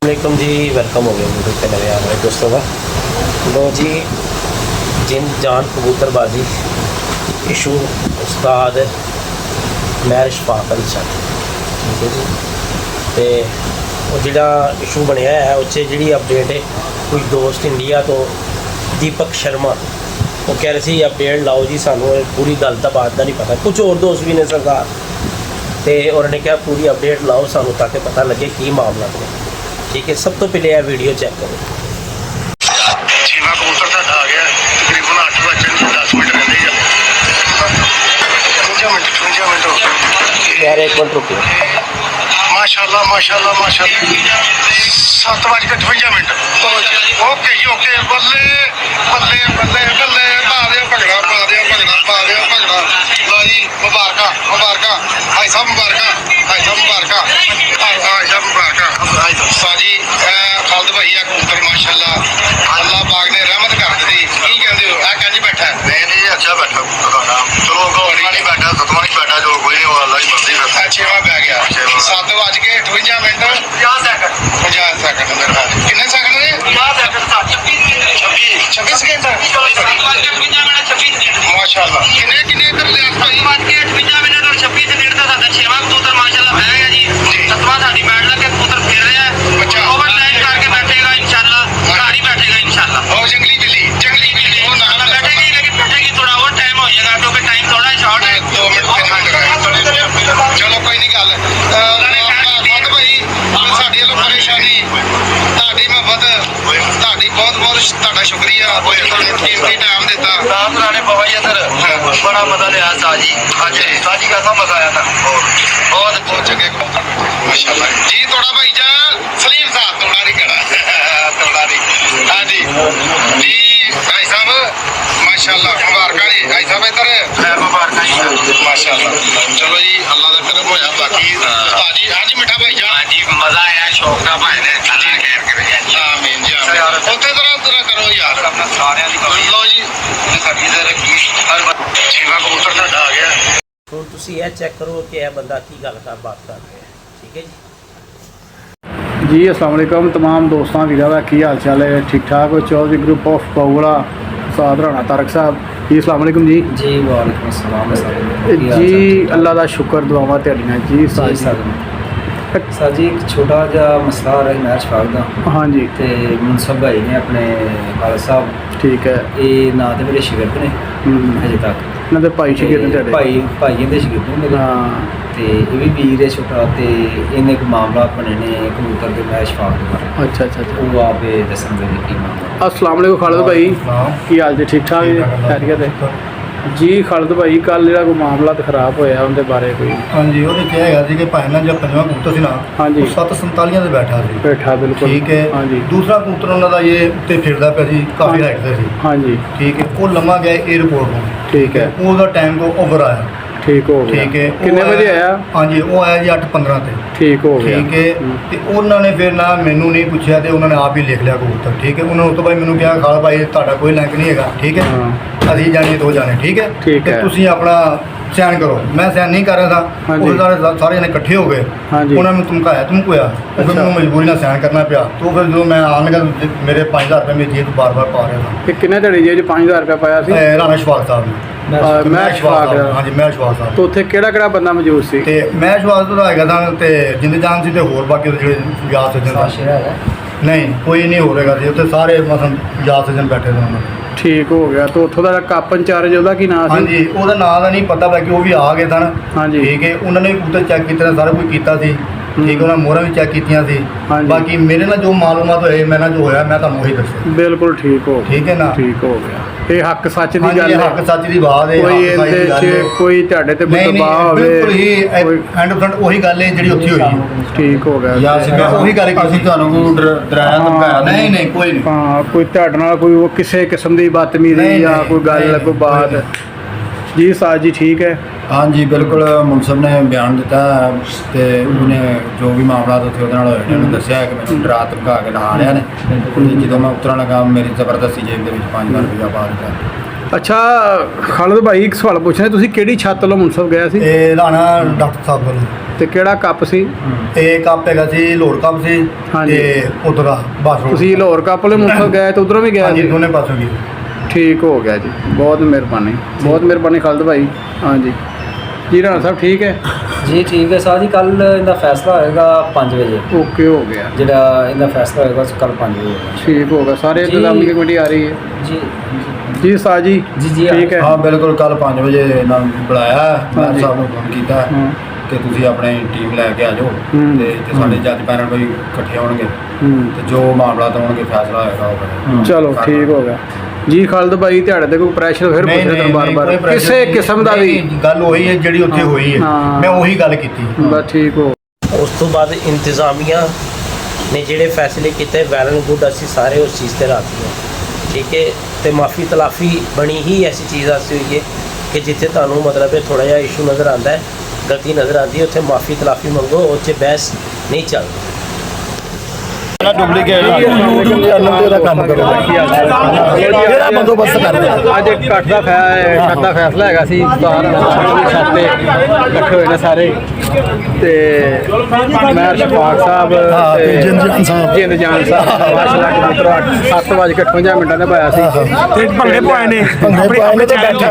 वालेकुम जी, वेलकम हो गया वीडियो पे नवे हमारे दोस्तों का। लो जी, जिन जान कबूतरबाजी इशू उस्ताद महर शफाक अली सर, ठीक है जी। तो वो जिहड़ा इशू बनया है उस जी अपडेट है, कुछ दोस्त इंडिया तो दीपक शर्मा वो कह रहे थे अपडेट लाओ जी, सानू पूरी गल का बात का नहीं पता। कुछ और दोस्त भी ने सरकार तो उन्होंने कहा पूरी अपडेट लाओ सानू ताकि पता लगे की मामला है। ठीक है, सब तो पहले यह वीडियो चेक करो। छेवां कबूतर साडा आ गया तकरीबन 8 बजे 10 मिनट रहते ही 52 मिनट यार एक मिनट रुकिए। माशाल्लाह माशाल्लाह माशाल्लाह 7:58 ओके जी ओके। बल्ले बल्ले बल्ले बल्ले पा दिया भगड़ा पा दिया भगड़ा पा दिया भगड़ा। लो जी मुबारका मुबारका भाई साहब मुबारका भाई साहब मुबारका भाई साहब मुबारका साजी खालद भाई आ कबूतर माशाल्लाह अल्लाह पाक ने रहमत कर दी। की कहते हो आ कंज बैठा नहीं नहीं अच्छा बैठा चलो गौरी नहीं बैठा सतवां नहीं बैठा जो कोई नहीं अल्लाह की मर्जी है। छेवां पै गया 7:58 मिनट 50 सेकंड मेरे ख्याल कितने सेकंड ने 26 सेकंड माशाल्लाह कितने कितने इधर ले भाई 58 मिनट और 26 सेकंड का साਡਾ छेਵਾਂ कबूतर माशाल्लाह पै गया जी। सतवां साडी बैठ लग के कबूतर फिर रहा है। अच्छा ओवरटाइम करके बैठेगा इंशाल्लाह, घर ही बैठेगा इंशाल्लाह। और जंगली बिल्ली वो ना बैठेगी लेकिन बैठेगी थोड़ा और टाइम हो जाएगा क्योंकि टाइम थोड़ा शॉर्ट है 2 मिनट 3 मिनट। चलो कोई नहीं गल मत भाई साडी वालों परेशानी ਤੁਹਾਡੀ ਮੁਹੱਬਤ ਤੁਹਾਡੀ ਬਹੁਤ ਬਹੁਤ ਤੁਹਾਡਾ ਸ਼ੁਕਰੀਆ ਤੁਹਾਨੂੰ ਕੀਮਤੀ ਟਾਈਮ ਦਿੱਤਾ। ਰਾਮ ਰਾਣੇ ਬਾਬਾ ਜੀ ਅੰਦਰ ਬੜਾ ਮਜ਼ਾ ਲਿਆ ਸਾਜੀ ਅੱਜ ਸਾਜੀ ਦਾ ਮਜ਼ਾ ਆਇਆ था बहुत बहुत चंगे माशाल्लाह जी। थोड़ा भाई जान सलीम साहब थोड़ा नहीं करा थोड़ा नहीं। हाँ जी जी भाई साहब माशाल्लाह मुबारक जी भाई साहब इधर मुबारक जी माशाल्लाह। चलो जी अल्लाह का करम होया बाकी ताजी। हाँ जी मिठा भाई जान जी मजा आया शौक का भाई ने अल्लाह खैर करे आमीन जी उत्ते तरह करो यार अपना सारे लो जी साडी इधर की हर छेवां कबूतर साडा आ गया। ਹੁਣ ਤੁਸੀਂ ਇਹ ਚੈੱਕ ਕਰੋ ਕਿ ਇਹ ਬੰਦਾ ਕੀ ਗੱਲ ਕਰ ਬਾਤ ਕਰ ਰਿਹਾ ਹੈ। ਠੀਕ ਹੈ ਜੀ। जी अस्सलाम वालेकुम तमाम दोस्तों वीरा का की हाल चाल है, ठीक ठाक हो? चौधरी ग्रुप ऑफ पाउला साद राणा तारक साहब जी अस्सलाम वालेकुम जी। जी वालेकुम अस्सलाम जी अल्लाह का शुक्र दुआवां तेरियां जी। सर जी एक छोटा जिहा मसला आ रहा मैच फाड़ का। हाँ जी तो मुनसब भाई ने अपने खालद साहब ठीक है ये ना तो मेरे शिगिरद ने अजे तक ना तो भाई शिगिरद तेरे भाई दे शिगिरद ने मेरे। हाँ तो ये भी वीर है छोटा। तो इन्हें एक मामला अपने ने कबूतर के मैच फाड़ का अच्छा अच्छा अच्छा वो आप दसन दे की मामला। अस्सलाम वालेकुम खालिद भाई की हाल जी? ठीक ठाक खैरियत है जी। खालिद भाई कल जो कोई मामला तो खराब होया उनके बारे कोई? हाँ जी वो क्या है कि भाई ना जब पंजवां कबूतर से ना हाँ जी 7:47 से बैठा सी बैठा बिल्कुल ठीक है। हाँ जी दूसरा कबूतर उन्होंने ये उत्ते फिरदा पिया सी काफ़ी हाइट से सी हाँ जी ठीक है। वो लम्मा गया एयरपोर्ट को ठीक है। ਉਹਦਾ टाइम को ओवर आया ठीक हो गया ठीक है। कितने बजे आया? हाँ जी वो आया जी 8:15 ਤੇ ठीक हो गया ठीक है। ਤੇ ਉਹਨਾਂ ਨੇ ਫਿਰ ਨਾ ਮੈਨੂੰ ਨਹੀਂ ਪੁੱਛਿਆ ਤੇ ਉਹਨਾਂ ਨੇ ਆਪ ਹੀ ਲਿਖ ਲਿਆ ਕਬੂਤਰ ਠੀਕ ਹੈ। ਉਹਨਾਂ ਨੂੰ ਉਸ ਤੋਂ ਬਾਅਦ ਮੈਨੂੰ ਕਿਹਾ ਖਾਲ ਭਾਈ ਤੁਹਾਡਾ ਕੋਈ ਲਿੰਕ ਨਹੀਂ ਹੈਗਾ ਠੀਕ ਹੈ, ਅਸੀਂ ਜਾਣੇ ਦੋ ਜਾਣੇ ਠੀਕ ਹੈ ਠੀਕ ਤੇ ਹੈ। ਤੁਸੀਂ ਆਪਣਾ ਸੈਨ ਕਰੋ। ਮੈਂ ਸੈਨ ਨਹੀਂ ਕਰ ਰਿਹਾ हाँ था जी। ਉਹ ਸਾਰੇ ਜਣੇ ਇਕੱਠੇ ਹੋ ਗਏ हाँ जी ਉਹਨਾਂ ਨੂੰ ਧਮਕਾਇਆ ਧਮਕਾਇਆ ਫਿਰ अच्छा। ਮੈਨੂੰ ਮਜਬੂਰੀ ਨਾਲ ਸੈਨ ਕਰਨਾ ਪਿਆ। तो फिर जो मैं आने लगा मेरे 5000 रुपये मेरी जेब बार बार पा रहा था। ਤੇ ਕਿੰਨੇ ਤੁਹਾਡੀ ਜੇਬ 'ਚ 5000 ਰੁਪਏ ਪਾਇਆ ਸੀ? राणा शवाल साहब ने ਮੈਂ ਸ਼ਵਾਕ हाँ जी मैं शवाल साहब तो ਉੱਥੇ ਕਿਹੜਾ ਕਿਹੜਾ ਬੰਦਾ ਮੌਜੂਦ ਸੀ? ਤੇ ਮੈਂ ਸ਼ਵਾਲ ਤੋਂ ਹੈਗਾ ਤਾਂ ਤੇ ਜਿੰਦ ਜਾਨ ਸੀ ਤੇ ਹੋਰ ਬਾਕੀ ਉਹਦੇ ਜਿਹੜੇ ਯਾਦ ਸੱਜਣ साशिर है ਨਹੀਂ ਕੋਈ ਨਹੀਂ ਹੋ ਰਿਹਾ ਸੀ ਉੱਥੇ ਸਾਰੇ ਮਸਲ ਯਾਦ ਸੱਜਣ ਬੈਠੇ ਸਨ। ਠੀਕ ਹੋ ਗਿਆ। तो ਉੱਥੋਂ ਦਾ ਕੱਪ ਇੰਚਾਰਜ ਉਹਦਾ ਕੀ ਨਾਂ ਸੀ? ਹਾਂਜੀ ਉਹਦਾ ਨਾਂ ਦਾ ਨਹੀਂ ਪਤਾ ਬਾਕੀ ਉਹ ਵੀ ਆ ਗਏ ਸਨ ਹਾਂਜੀ ਠੀਕ ਹੈ। ਉਹਨਾਂ ਨੇ ਵੀ ਕਬੂਤਰ ਚੈੱਕ ਕੀਤੇ ਨੇ ਸਾਰਾ ਕੁਝ ਕੀਤਾ ਸੀ ਠੀਕ ਹੈ। ਉਹਨਾਂ ਮੋਹਰਾਂ ਵੀ ਚੈੱਕ ਕੀਤੀਆਂ ਸੀ ਹਾਂਜੀ। ਬਾਕੀ ਮੇਰੇ ਨਾਲ ਜੋ ਮਾਲੂਮਾਤ ਹੋਏ ਮੇਰੇ ਨਾਲ ਜੋ ਹੋਇਆ ਮੈਂ ਤੁਹਾਨੂੰ ਉਹੀ ਦੱਸਿਆ ਬਿਲਕੁਲ ਠੀਕ ਹੋ ਗਿਆ ਠੀਕ ਹੈ ਨਾ। ਠੀਕ ਹੋ ਗਿਆ। ਇਹ ਹੱਕ ਸੱਚ ਦੀ ਹਾਂਜੀ ਗੱਲ ਇਹ ਹੈ। ਹੱਕ ਸੱਚ ਦੀ ਬਾਤ ਹੈ। ਕੋਈ ਹੱਕ ਸੱਚ ਦੀ ਇਹਦੇ ਗੱਲ 'ਚ ਹੈ। ਕੋਈ ਤੁਹਾਡੇ ਤੇ ਨਹੀਂ ਦਬਾਅ ਨਹੀਂ ਹੋਵੇ ਬਿਲਕੁਲ ਹੀ ਕੋਈ 100% ਉਹੀ ਗੱਲ ਹੈ ਜਿਹੜੀ ਉੱਥੇ ਹੋਈ ਹੈ। ਠੀਕ ਹੋ ਗਿਆ। ਮੈਂ ਉਹੀ ਗੱਲ ਕੀਤੀ ਤੁਹਾਨੂੰ ਡਰਾਇਆ ਧਮਕਾਇਆ ਨਹੀਂ ਨਹੀਂ ਕੋਈ ਨਹੀਂ। ਹਾਂ ਕੋਈ ਤੁਹਾਡੇ ਨਾਲ ਕੋਈ ਉਹ ਕਿਸੇ ਕਿਸਮ ਦੀ ਬਦਤਮੀਜ਼ੀ ਨਹੀਂ, ਜਾਂ ਨਹੀਂ, ਕੋਈ ਗੱਲ ਨਹੀਂ, ਕੋਈ ਬਾਤ ਨਹੀਂ। ਜੀ ਸਾਜ ਜੀ ਠੀਕ है? हाँ जी बिल्कुल मुनसब ने बयान दिता तो उन्हें जो भी मामला उत्थे उहदे नाल होए ने उन्हें दस्सिया कि मैंने डरा धमका के ला रहे हैं जो मैं उतरन लगा मेरी जबरदस्ती जेब के 5000 रुपया पा दिता ਅੱਛਾ ਖਾਲਦ ਭਾਈ ਇੱਕ ਸਵਾਲ ਪੁੱਛਣਾ, ਤੁਸੀਂ ਕਿਹੜੀ ਛੱਤ ਵੱਲੋਂ ਮੁਨਸਫ ਗਿਆ ਸੀ ਇਹ ਲਾਣਾ ਡਾਕਟਰ ਸਾਹਿਬ ਵੱਲੋਂ ਤੇ ਕਿਹੜਾ ਕੱਪ ਸੀ? ਇਹ ਕੱਪ ਹੈਗਾ ਸੀ ਲੋੜ ਕੱਪ ਸੀ ਹਾਂਜੀ। ਤੇ ਉਧਰ ਬਾਥਰੂਮ ਤੁਸੀਂ ਲਾਹੌਰ ਕੱਪ ਵੱਲੋਂ ਮੁਨਸਫ ਗਏ ਤੇ ਉਧਰੋਂ ਵੀ ਗਏ ਹਾਂਜੀ ਸੀ? ਦੋਨੇ ਪਾਸੋਂ ਗਏ। ਠੀਕ ਹੋ ਗਿਆ ਜੀ, ਬਹੁਤ ਮਿਹਰਬਾਨੀ ਖਾਲਦ ਭਾਈ। ਹਾਂਜੀ ਜੀ ਰਾਣਾ ਸਾਹਿਬ ਠੀਕ ਹੈ? ਜੀ ਠੀਕ ਹੈ ਸਾਹ ਜੀ, ਕੱਲ ਇਹਦਾ ਫੈਸਲਾ ਹੋਏਗਾ 5 ਵਜੇ। ਓਕੇ ਹੋ ਗਿਆ, ਜਿਹੜਾ ਇਹਦਾ ਫੈਸਲਾ ਹੋਏਗਾ ਕੱਲ 5 ਵਜੇ ਹੋਏਗਾ। ਠੀਕ ਹੋ ਗਿਆ। ਸਾਰੇ ਜੀ। ਇੰਤਜ਼ਾਮੀ ਕਮੇਟੀ ਆ ਰਹੀ ਹੈ ਜੀ ਜੀ ਸਾਹ ਜੀ? ਜੀ ਠੀਕ ਹੈ। ਹਾਂ ਬਿਲਕੁਲ, ਕੱਲ 5 ਵਜੇ ਇਹਨਾਂ ਨੂੰ ਬੁਲਾਇਆ, ਮੈਂ ਹਾਂਜੀ। ਸਾਹਿਬ ਨੂੰ ਫੋਨ ਕੀਤਾ ਹਾਂ। ਕਿ ਤੁਸੀਂ ਆਪਣੀ ਟੀਮ ਲੈ ਕੇ ਆ ਜਾਓ ਹੂੰ। ਤੇ ਸਾਡੇ ਜੱਜ ਪੈਨਲ ਕੋਈ ਇਕੱਠੇ ਹੋਣਗੇ ਹੂੰ। ਤੇ ਜੋ ਮਾਮਲਾ ਹੋਣਗੇ ਫੈਸਲਾ ਹੋਏਗਾ ਉਹ ਕਰਾਂਗੇ। ਚਲੋ ਠੀਕ ਹੋ ਗਿਆ ਜੀ। ਖਾਲਦ ਭਾਈ ਤੁਹਾਡੇ ਤੇ ਕੋਈ ਪ੍ਰੈਸ਼ਰ ਫਿਰ ਨਹੀਂ, ਪੁੱਛ ਰਿਹਾ ਨਹੀਂ, ਬਾਰ-ਬਾਰ ਕੋਈ pressure ਕਿਸੇ ਨਹੀਂ। ਕਿਸਮ ਦਾ ਵੀ? ਨਹੀਂ, ਗੱਲ ਉਹੀ ਹੈ ਜਿਹੜੀ ਉੱਥੇ ਹੋਈ ਹੈ, ਹਾਂ। ਮੈਂ ਉਹੀ ਗੱਲ ਕੀਤੀ। ਬਸ ਠੀਕ ਹੋ। ਉਸ ਤੋਂ ਬਾਅਦ ਇੰਤਜ਼ਾਮੀਆਂ ਨੇ ਜਿਹੜੇ ਫੈਸਲੇ ਕੀਤੇ ਵੈਲ ਐਂਡ ਗੁੱਡ, ਅਸੀਂ ਸਾਰੇ ਉਸ ਚੀਜ਼ ਤੇ ਰਾਜ਼ੀ ਹਾਂ। ਠੀਕ ਹੈ, ਤੇ ਮਾਫੀ ਤਲਾਫੀ ਬਣੀ ਹੀ ਐਸੀ ਚੀਜ਼ ਵਾਸਤੇ ਹੋਈ ਹੈ ਕਿ ਜਿੱਥੇ ਤੁਹਾਨੂੰ ਮਤਲਬ ਹੈ ਥੋੜਾ ਜਿਹਾ ਇਸ਼ੂ ਨਜ਼ਰ ਆਉਂਦਾ ਹੈ, ਗਲਤੀ ਨਜ਼ਰ ਆਉਂਦੀ ਹੈ, ਉੱਥੇ ਮਾਫੀ ਤਲਾਫੀ ਮੰਗੋ, ਉਹ 'ਚ ਬਹਿਸ ਨਹੀਂ ਚੱਲਦੀ। ਡੁਪਲੀਕੇਟ ਚੈਨਲ ਦਾ ਕੰਮ ਕਰੋ, ਜਿਹੜਾ ਬੰਦੋਬਸਤ ਕਰਦੇ ਅੱਜ ਕੱਟ ਦਾ ਫੈਸਲਾ ਹੈਗਾ ਸੀ, ਛੱਤ ਤੇ ਇਕੱਠੇ ਹੋਏ ਨੇ ਸਾਰੇ ਤੇ ਮੈਂ ਸ਼ਫਾਕ ਸਾਹਿਬ ਤੇ ਜਿੰਦ ਜਾਨ ਸਾਹਿਬ ਮਾਸ਼ਾਅੱਲਾ ਕਬੂਤਰ 7:55 ਦਾ ਪਾਇਆ ਸੀ ਤੇ ਭੰਗੇ ਪਾਏ ਨੇ ਤੇ ਬੈਠਾ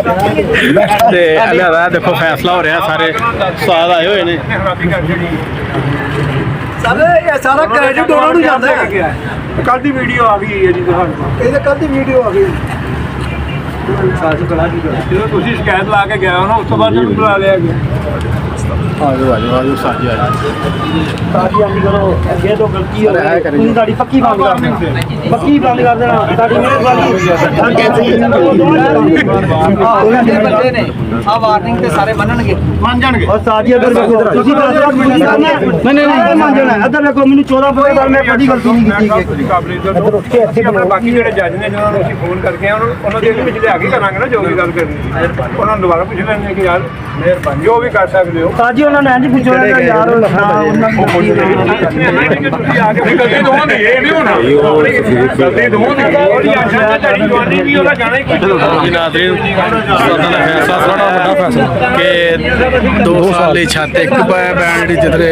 ਤੇ ਅਲਿਆ ਦੇਖੋ ਫੈਸਲਾ ਹੋ ਰਿਹਾ, ਸਾਰੇ ਉਸਤਾਦ ਆਏ ਹੋਏ ਨੇ। ਸਾਰਾ ਕ੍ਰੈਡਿਟ ਉਹਨਾਂ ਨੂੰ ਜਾਂਦਾ ਹੈ। ਕੱਲ ਦੀ ਵੀਡੀਓ ਆ ਗਈ ਹੈ ਜੀ ਤੁਹਾਨੂੰ, ਇਹਦੇ ਕੱਲ ਦੀ ਵੀਡੀਓ ਆ ਗਈ। ਜਦੋਂ ਤੁਸੀਂ ਸ਼ਿਕਾਇਤ ਲਾ ਕੇ ਗਏ ਹੋ ਨਾ, ਉਸ ਤੋਂ ਬਾਅਦ ਤੁਹਾਨੂੰ ਬੁਲਾ ਲਿਆ ਗਿਆ। ਆਜੋ ਸਾਜੀ ਆਜੋ। ਸਾਡੀ ਆਂਦੀ ਕਰੋ, ਅੱਗੇ ਤੋਂ ਗਲਤੀ ਹੋ ਗਈ, ਤੁਸੀਂ ਸਾਡੀ ਪੱਕੀ ਬੰਦ ਕਰ ਦੇਣਾ, ਪੱਕੀ ਬੰਦ ਕਰ ਦੇਣਾ, ਸਾਡੀ ਮਿਹਰਬਾਨੀ। ਬੰਦੇ ਨੇ ਆ ਵਾਰਨਿੰਗ ਤੇ ਸਾਰੇ ਮੰਨਣਗੇ। ਮੰਨ ਜਾਣਗੇ। ਔਰ ਸਾਜੀ ਅਗਰ ਤੁਸੀਂ ਨਹੀਂ ਮੰਨ ਜਾਣਾ। ਇੱਧਰ ਦੇਖੋ, ਮੈਨੂੰ 14 ਬੋਏ ਬਾਰ ਮੈਂ ਕਦੀ ਗਲਤੀ ਨਹੀਂ ਕੀਤੀ। ਬਾਕੀ ਜਿਹੜੇ ਜੱਜ ਨੇ ਜਿਹਨਾਂ ਨੂੰ ਅਸੀਂ ਫੋਨ ਕਰਕੇ ਉਹਨਾਂ ਦੇ ਵਿੱਚ ਲਿਆ ਕੇ ਕਰਾਂਗੇ ਨਾ ਜੋ ਵੀ ਗੱਲ ਕਰਨੀ, ਉਹਨਾਂ ਨੂੰ ਦੁਬਾਰਾ ਪੁੱਛ ਲੈਣੇ ਕਿ ਯਾਰ ਮਿਹਰਬਾਨੀ ਜੋ ਵੀ ਕਰ ਸਕਦੇ ਹੋ। ਸਾਜੀ ਉਹਨਾਂ ਨੇ ਇੰਜ ਪੁੱਛਿਆ ਯਾਰ ਉਹਨਾਂ ਨੂੰ ਤੁਸੀਂ ਆ ਕੇ ਗਲਤੀ ਦੋਵਾਂ ਦੀ, ਇਹ ਨਹੀਂ ਹੋਣਾ ਗਲਤੀ ਦੋਵਾਂ ਦੀ, ਉਹਦੀ ਆਸ਼ਾ ਤੇ ਜਵਾਨੀ ਵੀ ਉਹਦਾ ਜਾਣਾ ਹੀ ਜੀ ਨਾਜ਼ਰੀਨ, ਸਦਨ ਹੈ ਬੜਾ ਵੱਡਾ ਫੈਸਲਾ ਕਿ 2 ਸਾਲ ਲਈ ਛੱਤ ਇੱਕ ਬੈਂਡ ਜਿੱਧਰੇ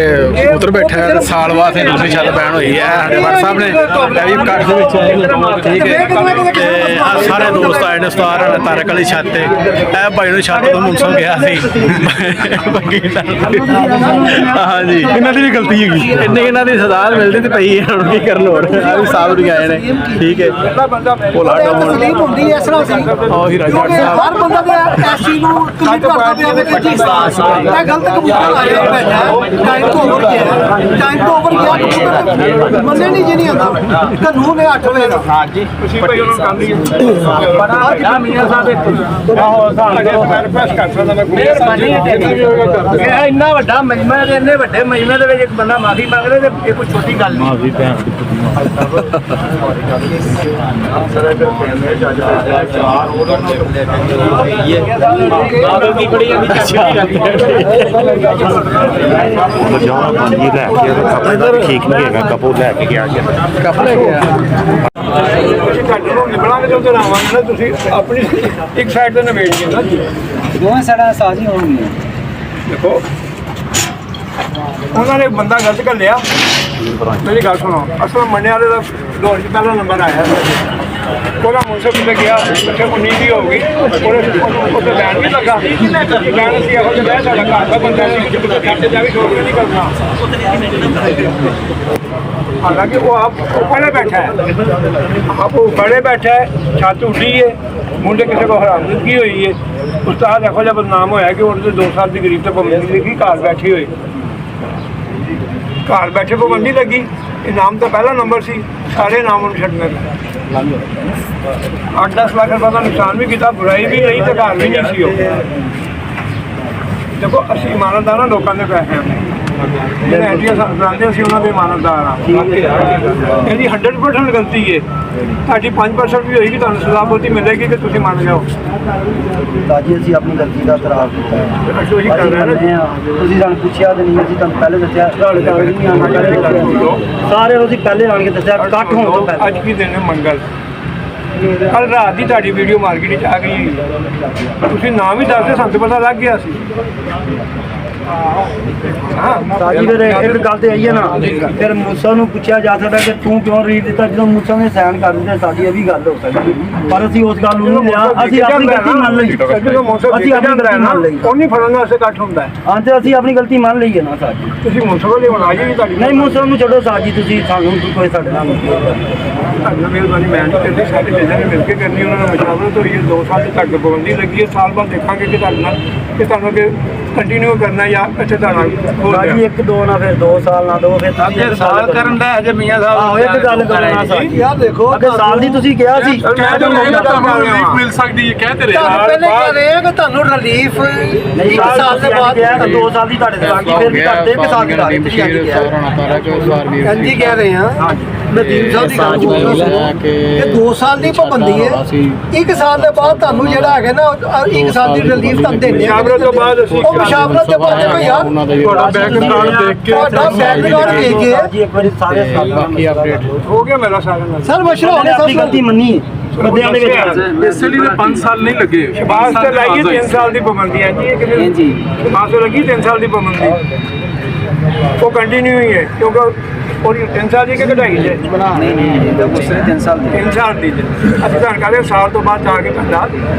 ਉਤਰ ਬੈਠਾ ਹੈ, ਸਾਲ ਬਾਅਦ ਇਹ ਦੂਸਰੀ ਛੱਤ ਬੈਣ ਹੋਈ ਹੈ। ਸਾਡੇ ਵਰ ਸਾਹਿਬ ਨੇ ਇਹ ਵੀ ਕੱਟ ਦੇ ਵਿੱਚ ਆਏ ਨੇ, ਠੀਕ ਹੈ। ਤੇ ਆਹ ਸਾਰੇ ਦੋਸਤ ਆਏ ਨੇ, ਉਸਤਾਦ ਤਾਰਕ ਵਾਲੀ ਛੱਤ ਤੇ। ਇਹ ਭਾਈ ਨੂੰ ਛੱਤ ਤੋਂ ਮੁਨਸਫ ਗਿਆ ਸੀ। ਹਾਂਜੀ, ਇਹਨਾਂ ਦੀ ਵੀ ਗਲਤੀ ਹੈਗੀ, ਇਹਨਾਂ ਦੀ ਸਜ਼ਾ ਮਿਲਦੀ ਤੇ ਪਈ ਹੈ, ਹੁਣ ਕੀ ਕਰਨ। ਹੋਰ ਆ ਵੀ ਸਾਹਿਬ ਵੀ ਆਏ ਨੇ, ਠੀਕ ਹੈ। ਭੋਲਾ ਤਸਲੀਮ ਹੁੰਦੀ ਹੈ ਇਸ ਤਰ੍ਹਾਂ ਸੀ, ਉਹੀ ਰਾਜਾ ਕਿਉਂਕਿ ਸਾਹਿਬ ਹਰ ਬੰਦਾ ਦੇ ਐਸ ਚੀਜ਼ ਨੂੰ ਕਲੀਅਰ ਕਰਦਾ ਪਿਆ ਵੇ ਕਿ ਜੀ ਮੈਂ ਗਲਤ ਕਬੂਤਰ ਲਾਇਆ ਭੇਜਾ, ਟਾਈਮ ਤੋਂ ਓਵਰ ਗਿਆ ਕਬੂਤਰ ਮੰਨੇ ਨਹੀਂ ਜੀ, ਨਹੀਂ ਆਉਂਦਾ ਕਾਨੂੰਨ ਹੈ 8 ਵਜੇ ਦਾ। ਹਾਂਜੀ, ਤੁਸੀਂ ਭਾਈ ਉਹਨੂੰ ਕਰ ਲਈਏ ਬੜਾ ਮੀਆਂ ਸਾਹਿਬ ਆਹੋ ਸਾਨੂੰ ਰਿਕਵੈਸਟ ਕਰ ਸਕਦਾ ਮੈਂ ਮਿਹਰਬਾਨੀ। ਇਹ ਇੰਨਾ ਵੱਡਾ ਮਜਮਾ ਹੈ ਤੇ ਇੰਨੇ ਵੱਡੇ ਮਜਮੇ ਦੇ ਵਿੱਚ ਇੱਕ ਬੰਦਾ ਮਾਫੀ ਮੰਗ ਰਿਹਾ ਤੇ ਇਹ ਕੋਈ ਛੋਟੀ ਗੱਲ ਨਹੀਂ। ਮਾਫੀ ਭੈਣ ਠੀਕ ਨਹੀਂ ਹੈਗਾ, ਕਪੂਰ ਲੈ ਕੇ ਗਿਆ ਕੱਪ ਲੈ ਕੇ ਆਇਆ। ਤੁਸੀਂ ਘੱਟ ਨੂੰ ਨਿਬੜਾਂਗੇ ਤੇ ਉਧਰ ਆਵਾਂਗੇ ਨਾ, ਤੁਸੀਂ ਆਪਣੀ ਇੱਕ ਸਾਈਡ ਤੇ ਨਿਬੇੜ ਕੇ ਨਾ ਦੋਵੇਂ ਸਾਡਾ ਸਾਜੀ ਹੋਣਗੇ। ਦੇਖੋ ਉਹਨਾਂ ਨੇ ਬੰਦਾ ਗਲਤ ਕਰ ਲਿਆ। ਮੇਰੀ ਗੱਲ ਸੁਣੋ, ਅਸਲ ਮੰਨੇ ਵਾਲੇ ਦਾ ਦੌਰ 'ਚ ਪਹਿਲਾ ਨੰਬਰ ਆਇਆ ਸੀ। ਉਹਦਾ ਮੁਨਸਫ ਤੇ ਗਿਆ, ਉੱਥੇ 19 ਦੀ ਹੋ ਗਈ, ਉਹਦੇ ਬੈਨ ਵੀ ਲੱਗਾ। ਬੈਨ ਸੀ ਇਹੋ ਜਿਹਾ ਸਾਡਾ ਘਰ ਦਾ ਬੰਦਾ ਸੀ, ਖਰਚੇ ਜਾ ਕੇ ਸ਼ੋਰ ਨਹੀਂ ਕਰਨਾ। ਹਾਲਾਂਕਿ ਉਹ ਆਪ ਪਹਿਲੇ ਬੈਠਾ ਹੈ, ਆਪ ਉਹ ਬੜੇ ਬੈਠਾ ਹੈ, ਛੱਤ ਉੱਡੀ ਹੈ, ਮੁੰਡੇ ਕਿਸੇ ਕੋ ਹਰਾਮਦਗੀ ਹੋਈ ਹੈ। ਉਸਤਾਦ ਇਹੋ ਜਿਹਾ ਬਦਨਾਮ ਹੋਇਆ ਕਿ ਉਹਦੇ 2 ਸਾਲ ਦੀ ਗਰੀਬ ਤੇ ਪਾਬੰਦੀ ਲੱਗੀ, ਘਰ ਬੈਠੇ ਹੋਏ, ਘਰ ਬੈਠੇ ਪਾਬੰਦੀ ਲੱਗੀ। ਇਨਾਮ ਤਾਂ ਪਹਿਲਾ ਨੰਬਰ ਸੀ, ਸਾਰੇ ਇਨਾਮ ਨੂੰ ਛੱਡਣੇ ਪਏ। 8-10 ਲੱਖ ਰੁਪਏ ਦਾ ਨੁਕਸਾਨ ਵੀ ਕੀਤਾ, ਬੁਰਾਈ ਵੀ ਨਹੀਂ ਤੇ ਘਰ ਵੀ ਨਹੀਂ ਸੀ ਉਹ। ਦੇਖੋ ਅਸੀਂ ਇਮਾਨਤਦਾਰ ਲੋਕਾਂ ਦੇ ਪੈਸੇ ਆ, ਜਿਹੜੇ ਐਂਟੀਆਂ ਬਣਾਉਂਦੇ ਅਸੀਂ ਉਹਨਾਂ ਦੇ ਇਮਾਨਤਦਾਰ ਆ। ਇਹਦੀ 100% ਗਲਤੀ ਹੈ, ਤੁਹਾਡੀ 5% ਵੀ ਹੋਏਗੀ, ਤੁਹਾਨੂੰ ਸਜ਼ਾ ਬਹੁਤੀ ਮਿਲੇਗੀ ਕਿ ਤੁਸੀਂ ਮੰਨ ਜਾਓ। ਸਾਜੀ ਅਸੀਂ ਆਪਣੀ ਗਲਤੀ ਦਾ ਇਤਰਾਫ ਕੀਤਾ ਹੈ। ਅਸੀਂ ਉਹੀ ਕਰ ਰਹੇ ਹਾਂ। ਤੁਸੀਂ ਸਾਨੂੰ ਪੁੱਛਿਆ ਤੇ ਨਹੀਂ, ਅਸੀਂ ਤੁਹਾਨੂੰ ਪਹਿਲੇ ਦੱਸਿਆ ਨਹੀਂ ਆਉਣਾ, ਪਹਿਲੇ ਸਾਰੇ ਅਸੀਂ ਪਹਿਲੇ ਆਣ ਕੇ ਦੱਸਿਆ ਕੱਟ ਹੋਣ ਤੋਂ ਪਹਿਲਾਂ। ਅੱਜ ਕੀ ਦਿਨ ਹੈ? ਮੰਗਲ। ਕੱਲ ਰਾਤ ਦੀ ਤੁਹਾਡੀ ਵੀਡੀਓ ਮਾਰਕੀਟ 'ਚ ਆ ਗਈ, ਤੁਸੀਂ ਨਾਮ ਵੀ ਦੱਸਦੇ, ਸਾਨੂੰ ਤਾਂ ਪਤਾ ਲੱਗ ਗਿਆ ਸੀ। ਸਾਜੀ ਫਿਰ ਇੱਕ ਗੱਲ ਤੇ ਆਈ ਹੈ ਨਾ, ਫਿਰ ਮੂਸਾ ਨੂੰ ਪੁੱਛਿਆ ਜਾ ਸਕਦਾ ਕਿ ਤੂੰ ਕਿਉਂ ਰੀਡ ਦਿੱਤਾ ਜਦੋਂ ਮੂਸਾ ਨੇ ਸਾਈਨ ਕਰ ਦਿੱਤੇ, ਸਾਡੀ ਇਹ ਵੀ ਗੱਲ ਹੋ ਸਕਦੀ, ਪਰ ਅਸੀਂ ਉਸ ਗੱਲ ਨੂੰ ਨਹੀਂ ਲਿਆ, ਅਸੀਂ ਆਪਣੀ ਗਲਤੀ ਮੰਨ ਲਈ, ਅਸੀਂ ਆਪਣੀ ਗਲਤੀ ਮੰਨ ਲਈ, ਉਹ ਨਹੀਂ ਫੜਨ ਵਾਸਤੇ ਇਕੱਠ ਹੁੰਦਾ ਹੈ। ਹਾਂ ਤੇ ਅਸੀਂ ਆਪਣੀ ਗਲਤੀ ਮੰਨ ਲਈ ਹੈ ਨਾ ਸਾਜੀ। ਤੁਸੀਂ ਮੂਸਾ ਕੋਲ ਹੁਣ ਆ ਜਾਈਏ ਤੁਹਾਡੀ ਨਹੀਂ ਮੂਸਾ ਨੂੰ ਛੱਡੋ ਸਾਜੀ, ਤੁਸੀਂ ਸਾਨੂੰ ਕੋਈ ਸਾਡੇ ਨਾਲ ਮਿਹਰਬਾਨੀ, ਮੈਂ ਨਹੀਂ ਕਰਦੀ, ਸਾਡੇ ਬੇਜਾਂ ਨੇ ਮਿਲ ਕੇ ਕਰਨੀ, ਉਹਨਾਂ ਨਾਲ ਮਸ਼ਾਵਰਤ ਹੋਈ ਹੈ, 2 ਸਾਲ ਤੱਕ ਪਾਬੰਦੀ ਲੱਗੀ ਹੈ, ਸਾਲ ਬਾਅਦ ਦੇਖਾਂਗੇ ਕਿ ਤੁਹਾਡੇ ਨਾਲ ਕਿ ਤੁਹਾਨੂੰ ਅੱਗੇ ਕੰਟੀਨਿਊ ਕਰਨਾ ਜਾਂ ਅੱਛਾ ਤੁਹਾਨੂੰ ਸਾਜੀ 1-2 ਨਾ ਫਿਰ 2 ਸਾਲ ਨਾ 2 ਫਿਰ ਸਾਲ ਕਰਨ ਦਾ ਅਜੇ ਮੀਆਂ ਆਹੋ ਇੱਕ ਗੱਲ ਕਰਨਾ ਸਾਜੀ। ਯਾਰ ਦੇਖੋ ਅੱਗੇ ਸਾਲ ਦੀ ਤੁਸੀਂ ਕਿਹਾ ਸੀ ਮਿਲ ਸਕਦੀ ਹੈ, ਕਹਿ ਤੇ ਤੁਹਾਨੂੰ ਪਹਿਲੇ ਕਹਿ ਰਹੇ ਆ ਕਿ ਤੁਹਾਨੂੰ ਰਿਲੀਫ 1 ਸਾਲ ਦੇ ਬਾਅਦ 2 ਸਾਲ ਦੀ ਤੁਹਾਡੇ ਤੇ ਲੱਗੀ, ਫਿਰ ਵੀ ਕਰਦੇ 1 ਸਾਲ ਦੀ ਲੱਗੀ, ਤੁਸੀਂ ਅੱਜ ਕਿਹਾ ਹਾਂਜੀ ਕਹਿ ਰਹੇ ਆ ਨਦੀਮ ਸਾਹਿਬ ਦੀ ਗੱਲ ਬੋਲ ਰਹੇ ਕਿ 2 ਸਾਲ ਦੀ ਪਾਬੰਦੀ ਹੈ, 1 ਸਾਲ ਦੇ ਬਾਅਦ ਤੁਹਾਨੂੰ ਜਿਹੜਾ ਹੈਗਾ ਨਾ 1 ਸਾਲ ਦੀ ਰਿਲੀਫ ਤੁਹਾਨੂੰ ਦਿੰਦੇ ਆ। ਮਸ਼ਾਵਰਤ ਤੋਂ ਬਾਅਦ ਅਸੀਂ ਉਹ ਮਸ਼ਾਵਰਤ ਦੇ ਬਾਅਦ ਦੇਖੋ ਯਾਰ ਤੁਹਾਡਾ ਬੈਕਗ੍ਰਾਉਂਡ ਦੇਖ ਕੇ ਤੁਹਾਡਾ ਬੈਕਗ੍ਰਾਉਂਡ ਦੇਖ ਕੇ ਜੀ ਇੱਕ ਵਾਰੀ ਸਾਰੇ ਬਾਕੀ ਅਪਡੇਟ ਹੋ ਗਿਆ ਮੇਰਾ ਸਾਰਿਆਂ ਨਾਲ। ਸਰ ਮਸ਼ਹੂਰ ਹੋ ਗਿਆ ਆਪਣੀ ਗਲਤੀ ਮੰਨੀ ਹੈ ਬੰਦਿਆਂ ਦੇ ਵਿੱਚ। ਇਸ ਲਈ 5 ਸਾਲ ਨਹੀਂ ਲੱਗੇ, ਸ਼ਬਾਸ਼ ਤੇ ਲਾਈਏ 3 ਸਾਲ ਦੀ ਪਾਬੰਦੀ ਹੈ ਜੀ, ਇਹ ਕਿਤੇ ਜੀ ਸ਼ਬਾਸ਼ ਤੇ ਲੱਗੀ 3 ਸਾਲ ਦੀ ਪਾਬੰਦੀ, ਉਹ ਕੰਟੀਨਿਊ ਹੀ ਹੈ ਕਿਉਂਕਿ ਉਹਦੀ 3 ਸਾਲ ਦੀ ਕਿ ਕਢਾਈ ਹੈ ਨਹੀਂ ਤਾਂ ਮੁਸਲੇ 3 ਸਾਲ ਦੀ 3 ਸਾਲ ਦੀ ਅਸੀਂ ਤਾਂ ਕਹਿੰਦੇ ਸਾਲ ਤੋਂ ਬਾਅਦ ਆ ਕੇ ਬੰਦਾ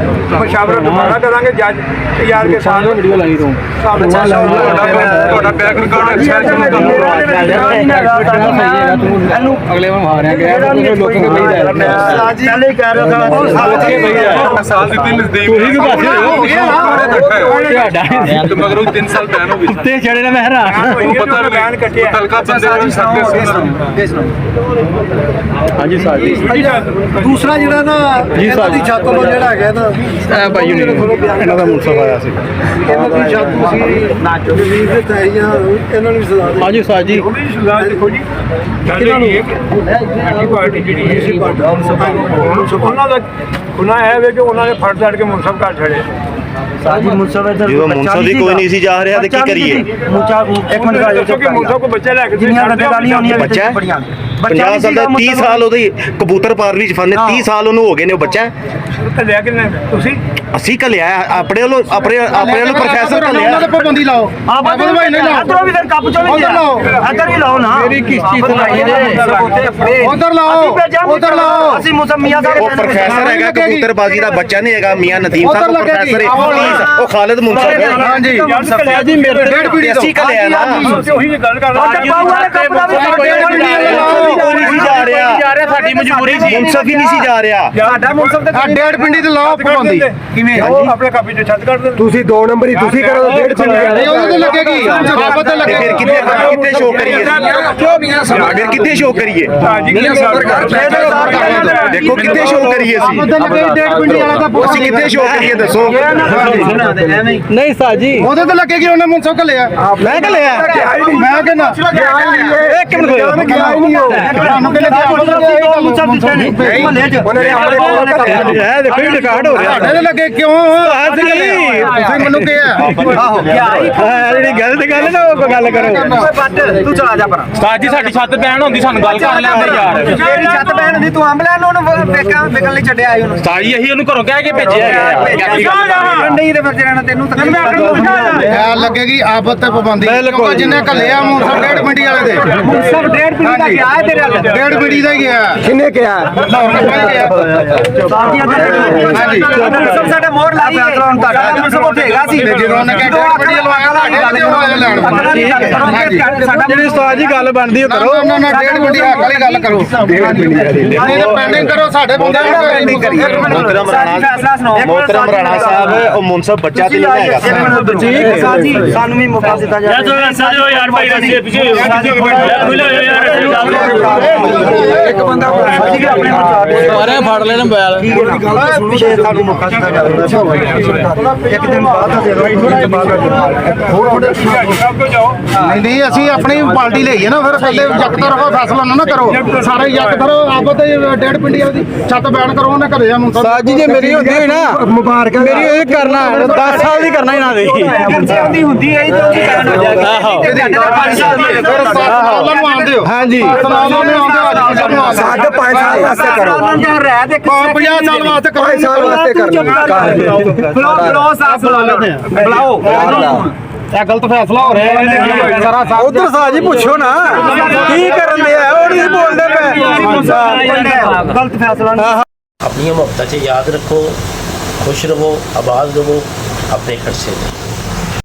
ਮਸ਼ਾਵਰਤ ਦੁਬਾਰਾ ਕਰਾਂਗੇ ਜੱਜ ਯਾਰ ਕੇ ਸਾਲ ਵੀਡੀਓ ਲਾਈ ਤੋਂ ਤੁਹਾਡਾ ਬੈਕ ਰਿਕਾਰਡ ਅੱਛਾ ਇਹਨੂੰ ਅਗਲੇ ਵਾਰ ਮਾਰਿਆ ਗਿਆ ਲੋਕਾਂ ਦੇ ਬਈ ਪਹਿਲੇ ਕਹਿ ਰਿਹਾ ਸੀ ਸਾਲ ਦੀ 3 ਨਜ਼ਦੀਕ ਤੁਸੀਂ ਵੀ ਤੁਹਾਡਾ ਤੇ ਮਗਰੋਂ 3 ਸਾਲ ਬੈਨ ਹੋ ਗਈ ਉੱਤੇ ਚੜੇ ਨੇ ਮਹਿਰਾ ਪਤਾ ਬੈਨ ਕੱਟਿਆ ਤਲਕਾ ਬੰਦੇ ਨੂੰ ਸਕਦੇ ਹਾਂਜੀ ਸਾਜੀ। ਦੂਸਰਾ ਜਿਹੜਾ ਨਾ ਇਹਨਾਂ ਦੀ ਛੱਤ ਵੱਲੋਂ ਜਿਹੜਾ ਹੈਗਾ ਨਾ ਇਹ ਭਾਈ ਜੀ ਇਹਨਾਂ ਦਾ ਮੁਨਸਫ ਆਇਆ ਸੀ, ਇਹਨਾਂ ਦੀ ਛੱਤ ਤੁਸੀਂ ਰਿਲੀਫ ਦਿੱਤਾ ਹੈ ਜਾਂ ਇਹਨਾਂ ਨੂੰ ਵੀ ਸਜ਼ਾ ਦੇ ਹਾਂਜੀ ਸਾਜੀ। ਸਜ਼ਾ ਦੇਖੋ ਜੀ ਕਿਹਨਾਂ ਨੂੰ ਐਂਟੀ ਪਾਰਟੀ ਜਿਹੜੀ ਸੀ ਉਹਨਾਂ ਦਾ ਗੁਨਾਹ ਹੈ ਵੇ ਕਿ ਉਹਨਾਂ ਨੇ ਫੜ ਫੜ ਕੇ ਮੁਨਸਫ ਕਰ ਛੜੇ। ਸਾਜੀ ਮੁਨਸਫ ਇਧਰ ਜਦੋਂ ਮੁਨਸਫ ਵੀ ਕੋਈ ਨਹੀਂ ਸੀ ਜਾ ਰਿਹਾ ਤੇ ਕੀ ਕਰੀਏ? ਮੁੱਚਾ ਇੱਕ ਮਿੰਟ ਰਾਜੋ ਕਿਉਂਕਿ ਮੁਨਸਫ ਕੋ ਬੱਚਾ ਲੈ ਕੇ ਜਿੰਨੀਆਂ ਗੱਲਾਂ ਨਹੀਂ ਬੱਚਾ 50 ਸਾਲ ਦਾ 30 ਸਾਲ ਉਹਦੇ ਕਬੂਤਰ ਪਾਲਣੀ ਚ ਫੰਨੇ 30 ਸਾਲ ਉਹਨੂੰ ਹੋ ਗਏ ਨੇ, ਉਹ ਬੱਚਾ ਲਿਆ ਕਿ ਤੁਸੀਂ ਅਸੀਂ ਘਲਿਆ ਆਪਣੇ ਵੱਲੋਂ ਪ੍ਰੋਫੈਸਰ ਘਲਿਆ। ਪਾਬੰਦੀ ਲਾਓ ਆਪ ਭਾਈ ਨਹੀਂ ਲਾਓ ਇਧਰੋਂ ਵੀ ਫਿਰ ਕੱਪ ਚੋਂ ਵੀ ਲਾਓ, ਇੱਧਰ ਵੀ ਲਾਓ ਨਾ ਮੇਰੀ ਕਿਸ਼ਤੀ ਉਧਰ ਲਾਓ ਉਧਰ ਲਾਓ। ਅਸੀਂ ਮੁਸਮੀਆਂ ਸਾਹਿਬ ਉਹ ਪ੍ਰੋਫੈਸਰ ਹੈਗਾ, ਕਬੂਤਰਬਾਜ਼ੀ ਦਾ ਬੱਚਾ ਨਹੀਂ ਹੈਗਾ, ਮੀਆਂ ਨਦੀਮ ਸਾਹਿਬ ਉਹ ਪ੍ਰੋਫੈਸਰ ਹੈ, ਉਹ ਖਾਲਿਦ ਮੁਨਸਫ ਹੈ। ਹਾਂਜੀ ਜੀ ਮੇਰੇ ਡੇਢ ਪੀੜੀ ਅਸੀਂ ਘਲਿਆ ਨਾ, ਉਹੀ ਗੱਲ ਕਰ ਬਾਬੂ ਵਾਲੇ ਕੱਪ ਦਾ ਵੀ ਜਾ ਰਿਹਾ ਸਾਡੀ ਮਜਬੂਰੀ ਸੀ, ਮੁਨਸਫ ਹੀ ਨਹੀਂ ਸੀ ਜਾ ਰਿਹਾ। ਸਾਡਾ ਮੁਨਸਫ ਤੇ ਡੇਢ ਪਿੰਡੀ ਤੇ ਲਾਓ ਪਾਬੰਦੀ। ਕਿਵੇਂ ਆਪਣੇ ਕਾਪੀ ਤੇ ਛੱਤ ਕੱਢ ਦੇ ਤੁਸੀਂ 2 ਨੰਬਰ ਹੀ ਤੁਸੀਂ ਕਰੋ, ਡੇਢ ਪਿੰਡੀ ਨਹੀਂ ਉਹਦੇ ਤੇ ਲੱਗੇਗੀ, ਜਵਾਬ ਤੇ ਫਿਰ ਕਿੱਥੇ ਸ਼ੋਅ ਕਰੀਏ, ਫਿਰ ਕਿੱਥੇ ਸ਼ੋਅ ਕਰੀਏ? ਦੇਖੋ ਕਿੱਥੇ ਸ਼ੋਅ ਕਰੀਏ ਅਸੀਂ, ਡੇਢ ਪਿੰਡੀ ਵਾਲਾ ਤਾਂ ਅਸੀਂ ਕਿੱਥੇ ਸ਼ੋਅ ਕਰੀਏ ਦੱਸੋ? ਨਹੀਂ ਸਾਜੀ ਉਹਦੇ ਤੇ ਲੱਗੇਗੀ, ਉਹਨੇ ਮੁਨਸਫ ਘੱਲਿਆ, ਮੈਂ ਘਲਿਆ ਮੈਂ ਕਹਿੰਦਾ ਇੱਕ ਮਿੰਟ ਹੋਇਆ ਤੁਹਾਨੂੰ ਕਿ ਲੱਗਿਆ ਮੁਨਸਫ ਦਿੱਤੇ ਨੇ ਮਹੱਲੇ 'ਚ ਇਹ ਦੇਖੋ ਇਹ ਰਿਕਾਰਡ ਹੋ ਰਿਹਾ ਤੁਹਾਡੇ ਤੇ ਲੱਗੇ ਕਿਉਂ? ਤੁਸੀਂ ਮੈਨੂੰ ਕਿਹਾ ਆਹੋ ਜਿਹੜੀ ਗਲਤ ਗੱਲ ਨਾ ਉਹ ਗੱਲ ਕਰੋ। ਤੂੰ ਚਲਾ ਜਾ ਪਰ ਉਸਤਾਦ ਜੀ ਸਾਡੀ ਛੱਤ ਬੈਨ ਹੁੰਦੀ, ਸਾਨੂੰ ਗੱਲ ਕਰ ਲੈਂਦੇ ਯਾਰ। ਮੇਰੀ ਛੱਤ ਪੈਣ ਹੁੰਦੀ, ਤੂੰ ਅੰਬ ਲੈਣ ਉਹਨੂੰ ਵੇਖਣ ਲਈ ਛੱਡਿਆ ਆਈ ਉਹਨੂੰ ਉਸਤਾਦ ਜੀ ਅਸੀਂ ਉਹਨੂੰ ਘਰੋਂ ਕਹਿ ਕੇ ਭੇਜਿਆ ਹੈਗਾ। ਨਹੀਂ ਤੇ ਫਿਰ ਜਿਹੜਾ ਤੈਨੂੰ ਖਿਆਲ ਲੱਗੇਗੀ ਆਫਤ ਤੇ ਪਾਬੰਦੀ, ਕਿਉਂਕਿ ਜਿੰਨੇ ਘੱਲਿਆ ਮੁਨਸਫ ਡੇਢ ਪਿੰਡੀ ਵਾਲੇ ਦੇ ਮੁਨਸਫ 1.5 ਪੀੜੀ ਦਾ ਗਿਆ ਤੇਰੇ ਵੱਲ ਡੇਢ ਪਿੰਡੀ ਦਾ ਹੀ ਗਿਆ। ਕਿੰਨੇ ਕਿਹਾ? ਸਾਡੀਆਂ ਹਾਂਜੀ ਮੁਨਸਫ ਸਾਡੇ ਮੋਹਰ ਲਾਈ ਹੈ ਤੁਹਾਡਾ ਮੁਨਸਫ ਉੱਠੇਗਾ ਸੀ ਜਦੋਂ ਉਹਨੇ ਕਿਹਾ ਡੇਢ ਪਿੰਡੀ ਲਵਾਇਆ ਤੁਹਾਡੇ ਤੇ ਉਹ ਲੈਣ ਜਿਹੜੀ ਉਸਤਾਦ ਜੀ ਗੱਲ ਬਣਦੀ ਉਹ ਕਰੋ। ਨਾ ਨਾ ਡੇਢ ਪਿੰਡੀ ਹੱਕ ਵਾਲੀ ਗੱਲ ਕਰੋ, ਨਹੀਂ ਤੇ ਪੈਂਡਿੰਗ ਕਰੋ, ਸਾਡੇ ਬੰਦੇ ਨੂੰ ਪੈਂਡਿੰਗ ਕਰੀਏ। ਮੋਹਤਰਮ ਰਾਣਾ ਸਾਹਿਬ, ਉਹ ਮੁਨਸਫ ਬੱਚਾ ਤੇ ਨਹੀਂ ਹੈਗਾ। ਸਾਜੀ ਸਾਨੂੰ ਵੀ ਮੌਕਾ ਦਿੱਤਾ ਜਾਵੇ ਯਾਰ ਭਾਈ ਰਸਤੇ ਪਿੱਛੇ ਇੱਕ ਬੰਦਾ ਸਾਜੀ ਆਪਣੇ ਸਾਰੇ ਫੜ ਲੈਣ ਬੈਲ ਪਿੱਛੇ ਸਾਨੂੰ ਮੌਕਾ ਦਿੱਤਾ ਜਾਵੇ ਇੱਕ ਦਿਨ ਬਾਅਦ ਦੇ ਦਿਓ, ਇੱਕ ਦਿਨ ਬਾਅਦ ਨਹੀਂ ਨਹੀਂ ਅਸੀਂ ਆਪਣੀ ਪਾਰਟੀ ਲਈਏ ਨਾ, ਫਿਰ ਪਹਿਲੇ ਜੱਟ ਤਰਫੋਂ ਫੈਸਲਾ ਨਾ ਕਰੋ, ਸਾਰੇ ਜੱਟ ਕਰੋ ਆਪ ਤੇ ਡੇਢ ਪਿੰਡੀ ਵਾਲੀ ਛੱਤ ਬੈਨ ਕਰੋ, ਉਹਨੇ ਘਰੇ ਜਾਨੂੰ ਸਾਜੀ ਜੇ ਮੇਰੀ ਹੁੰਦੀ ਹੋਈ ਨਾ ਮੁਬਾਰਕ ਮੇਰੀ ਇਹ ਕਰਨਾ 10 ਸਾਲ ਦੀ ਕਰਨਾ ਇਹਨਾਂ ਦੇ ਦੀ ਹੁੰਦੀ ਹੈ ਇਹ ਤਾਂ ਕਹਿਣ ਹੋ ਜਾਏਗਾ ਆਹੋ। ਫਿਰ 7 ਸਾਲਾਂ ਨੂੰ ਆਉਂਦੇ ਹੋ, ਹਾਂਜੀ 7 ਸਾਲਾਂ ਨੂੰ ਆਉਂਦੇ ਹੋ, ਅੱਜ ਨੂੰ ਆਉਂਦੇ 5 ਸਾਲ ਵਾਸਤੇ ਕਰੋ 50 ਸਾਲ ਵਾਸਤੇ ਕਰੋ 5 ਸਾਲ ਵਾਸਤੇ ਬੁਲਾਓ ਇਹ ਗਲਤ ਫੈਸਲਾ ਹੋ ਰਿਹਾ ਹੈ ਸਾਰਾ ਸਾਹਿਬ ਉਧਰ ਸਾਜੀ ਪੁੱਛੋ ਨਾ ਕੀ ਕਰਨ ਦੇ ਆ ਉਹ ਨਹੀਂ ਬੋਲਦੇ ਪਏ ਗਲਤ ਫੈਸਲਾ ਨਹੀਂ ਆਪਣੀਆਂ ਮੁਹੱਬਤਾਂ 'ਚ ਯਾਦ ਰੱਖੋ, ਖੁਸ਼ ਰਹੋ, ਆਬਾਦ ਰਹੋ ਆਪਣੇ ਖਰਚੇ 'ਤੇ।